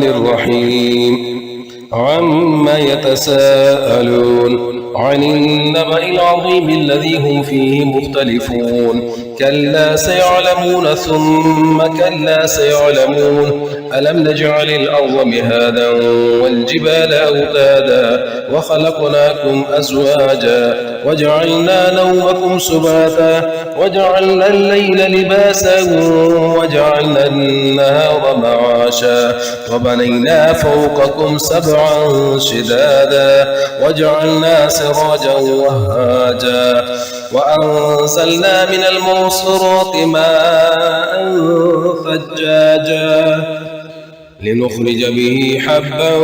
الرحيم عما يتساءلون عن النبأ العظيم الذي هم فيه مختلفون كلا سيعلمون ثم كلا سيعلمون ألم نجعل الأرض مهادا والجبال أوتادا وخلقناكم أزواجا وجعلنا نومكم سباتا وجعلنا الليل لباسا وجعلنا النهار معاشا وبنينا فوقكم سبعا شدادا وجعلنا سراجا وهاجا وأنزلنا من المعصرات ماء ثجاجا لنخرج به حبا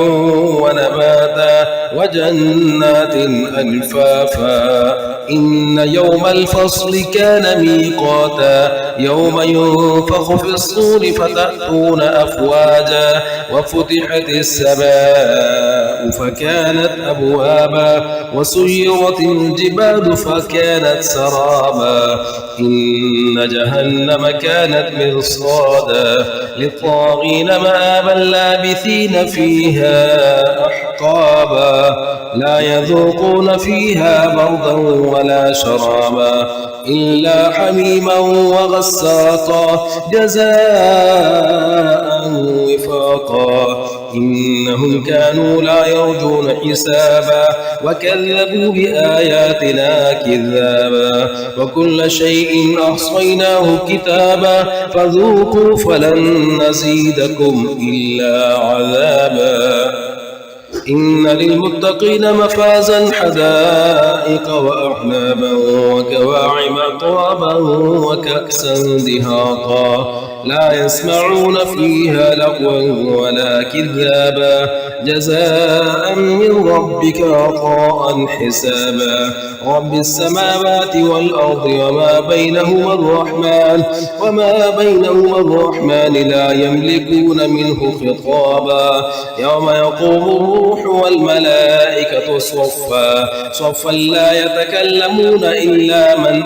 ونباتا وجنات ألفافا إن يوم الفصل كان ميقاتا يوم ينفخ في الصور فتأتون أفواجا وفتحت السماء فكانت أبوابا وسيرت الجبال فكانت سرابا إن جهنم كانت مرصادا للطاغين مآبا لابثين فيها أحقابا لا يذوقون فيها بردا ولا شرابا إلا حميما وغساقا جزاء وفاقا إنهم كانوا لا يرجون حسابا وكذبوا بآياتنا كذابا وكل شيء أحصيناه كتابا فذوقوا فلن نزيدكم إلا عذابا إن للمتقين مفازا حدائق وأعنابا وكواعب أترابا وكأسا دهاقا لا يسمعون فيها لغوا ولا كذابا جزاء من ربك عطاء حسابا رب السماوات والأرض وما بينهما الرحمن لا يملكون منه خطابا يوم يقوم الروح والملائكة صفا لا يتكلمون إلا من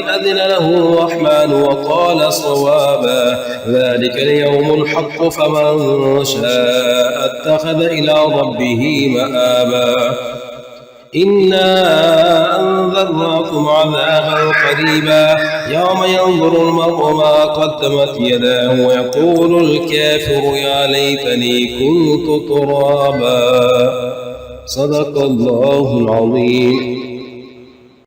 أذن له الرحمن وقال صوابا ذلك اليوم الحق فمن شاء اتخذ إلى ربه مآبا إنا أنذرناكم عذابا قريبا يوم ينظر المرء ما قدمت يداه ويقول الكافر يا ليتني كنت ترابا صدق الله العظيم.